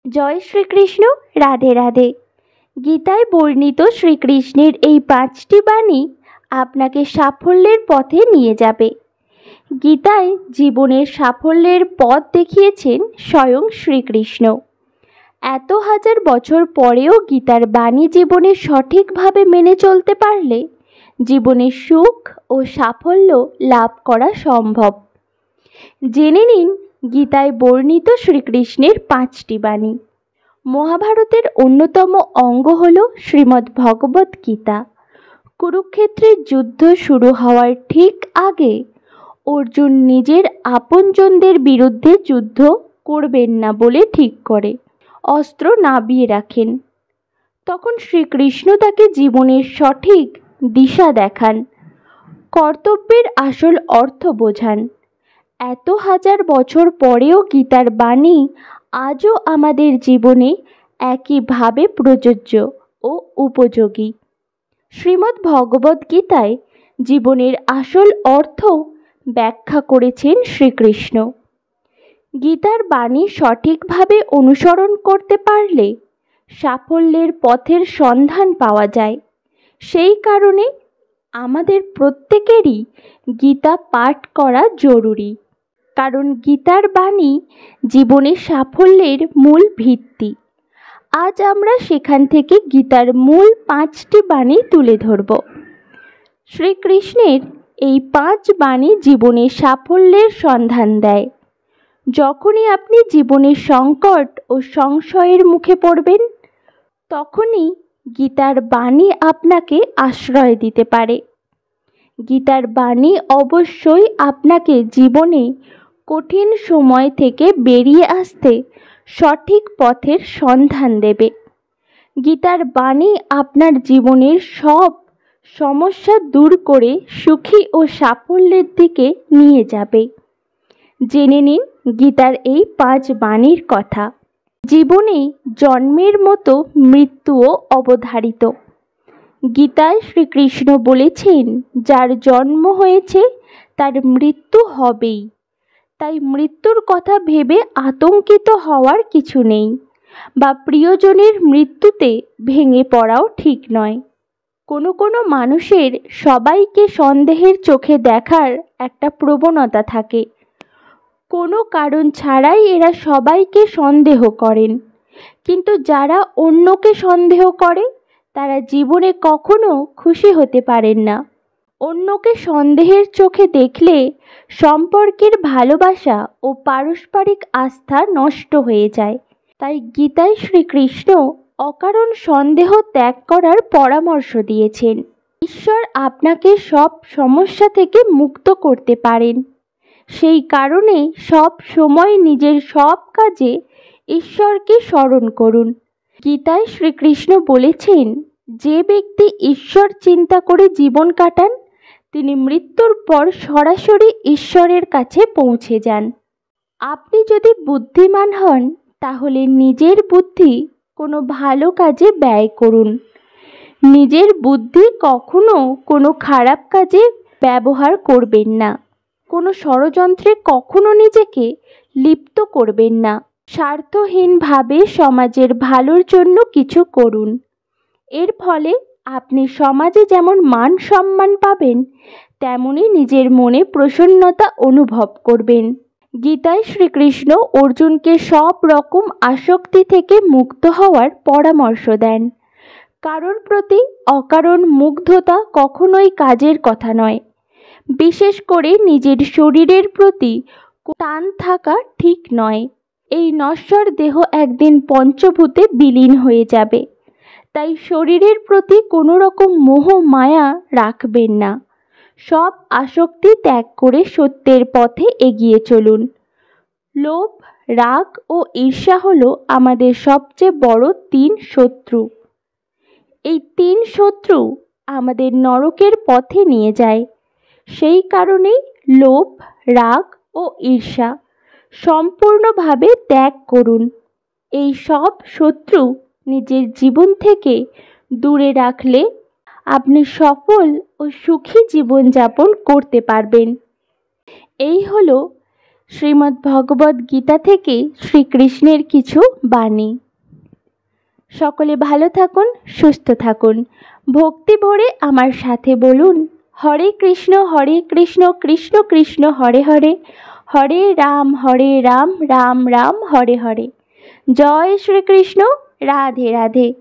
জয় শ্রীকৃষ্ণ। রাধে রাধে। গীতায় বর্ণিত শ্রীকৃষ্ণের এই 5টি বাণী আপনাকে সাফল্যের পথে নিয়ে যাবে। গীতায় জীবনের সাফল্যের পথ দেখিয়েছেন স্বয়ং শ্রীকৃষ্ণ। এত হাজার বছর পরেও গীতার বাণী জীবনে সঠিকভাবে মেনে চলতে পারলে জীবনে সুখ ও সাফল্য লাভ করা সম্ভব। জেনে নিন গীতায় বর্ণিত শ্রীকৃষ্ণের 5টি বাণী। মহাভারতের অন্যতম অঙ্গ হল শ্রীমদ্ ভগবত গীতা। কুরুক্ষেত্রের যুদ্ধ শুরু হওয়ার ঠিক আগে অর্জুন নিজের আপনজনদের বিরুদ্ধে যুদ্ধ করবেন না বলে ঠিক করে অস্ত্র নামিয়ে রাখেন। তখন শ্রীকৃষ্ণ তাকে জীবনের সঠিক দিশা দেখান, কর্তব্যের আসল অর্থ বোঝান। এত হাজার বছর পরেও গীতার বাণী আজও আমাদের জীবনে একইভাবে প্রযোজ্য ও উপযোগী। শ্রীমদ্ ভগবত গীতায় জীবনের আসল অর্থ ব্যাখ্যা করেছেন শ্রীকৃষ্ণ। গীতার বাণী সঠিকভাবে অনুসরণ করতে পারলে সাফল্যের পথের সন্ধান পাওয়া যায়। সেই কারণে আমাদের প্রত্যেকেরই গীতা পাঠ করা জরুরি, কারণ গীতার বাণী জীবনের সাফল্যের মূল ভিত্তি। আজ আমরা সেখান থেকে গীতার মূল 5টি বাণী তুলে ধরব। শ্রীকৃষ্ণের এই 5 বাণী জীবনে সাফল্যের সন্ধান দেয়। যখনই আপনি জীবনের সংকট ও সংশয়ের মুখে পড়বেন, তখনই গীতার বাণী আপনাকে আশ্রয় দিতে পারে। গীতার বাণী অবশ্যই আপনাকে জীবনে কঠিন সময় থেকে বেরিয়ে আসতে সঠিক পথের সন্ধান দেবে। গীতার বাণী আপনার জীবনের সব সমস্যা দূর করে সুখী ও সাফল্যের দিকে নিয়ে যাবে। জেনে নিন গীতার এই 5 বাণীর কথা। জীবনে জন্মের মতো মৃত্যুও অবধারিত। গীতায় শ্রীকৃষ্ণ বলেছেন, যার জন্ম হয়েছে তার মৃত্যু হবেই। তাই মৃত্যুর কথা ভেবে আতঙ্কিত হওয়ার কিছু নেই, বা প্রিয়জনের মৃত্যুতে ভেঙে পড়াও ঠিক নয়। কোনো মানুষের সবাইকে সন্দেহের চোখে দেখার একটা প্রবণতা থাকে। কোনো কারণ ছাড়াই এরা সবাইকে সন্দেহ করেন। কিন্তু যারা অন্যকে সন্দেহ করে তারা জীবনে কখনো খুশি হতে পারেন না। অন্যকে সন্দেহের চোখে দেখলে সম্পর্কের ভালোবাসা ও পারস্পরিক আস্থা নষ্ট হয়ে যায়। তাই গীতায় শ্রীকৃষ্ণ অকারণ সন্দেহ ত্যাগ করার পরামর্শ দিয়েছেন। ঈশ্বর আপনাকে সব সমস্যা থেকে মুক্ত করতে পারেন। সেই কারণে সব সময় নিজের সব কাজে ঈশ্বরকে স্মরণ করুন। গীতায় শ্রীকৃষ্ণ বলেছেন, যে ব্যক্তি ঈশ্বর চিন্তা করে জীবন কাটান তিনি মৃত্যুর পর সরাসরি ঈশ্বরের কাছে পৌঁছে যান। আপনি যদি বুদ্ধিমান হন তাহলে নিজের বুদ্ধি কোনো ভালো কাজে ব্যয় করুন। নিজের বুদ্ধি কখনো কোনো খারাপ কাজে ব্যবহার করবেন না। কোনো ষড়যন্ত্রে কখনো নিজেকে লিপ্ত করবেন না। স্বার্থহীনভাবে সমাজের ভালোর জন্য কিছু করুন। এর ফলে আপনি সমাজে যেমন মান সম্মান পাবেন, তেমনি নিজের মনে প্রসন্নতা অনুভব করবেন। গীতায় শ্রীকৃষ্ণ অর্জুনকে সব রকম আসক্তি থেকে মুক্ত হওয়ার পরামর্শ দেন। কারোর প্রতি অকারণ মুগ্ধতা কখনোই কাজের কথা নয়। বিশেষ করে নিজের শরীরের প্রতি টান থাকা ঠিক নয়। এই নশ্বর দেহ একদিন পঞ্চভূতে বিলীন হয়ে যাবে। তাই শরীরের প্রতি কোনো রকম মোহ মায়া রাখবেন না। সব আসক্তি ত্যাগ করে সত্যের পথে এগিয়ে চলুন। লোভ, রাগ ও ঈর্ষা হলো আমাদের সবচেয়ে বড় 3 শত্রু। এই 3 শত্রু আমাদের নরকের পথে নিয়ে যায়। সেই কারণেই লোভ, রাগ ও ঈর্ষা সম্পূর্ণভাবে ত্যাগ করুন। এই সব শত্রু নিজের জীবন থেকে দূরে রাখলে আপনি সফল ও সুখী জীবনযাপন করতে পারবেন। এই হলো শ্রীমদ্ ভগবদ্ গীতা থেকে শ্রীকৃষ্ণের কিছু বাণী। সকলে ভালো থাকুন, সুস্থ থাকুন। ভক্তি ভরে আমার সাথে বলুন, হরে কৃষ্ণ কৃষ্ণ কৃষ্ণ হরে হরে, হরে রাম রাম রাম হরে হরে। জয় শ্রীকৃষ্ণ। রাধে রাধে।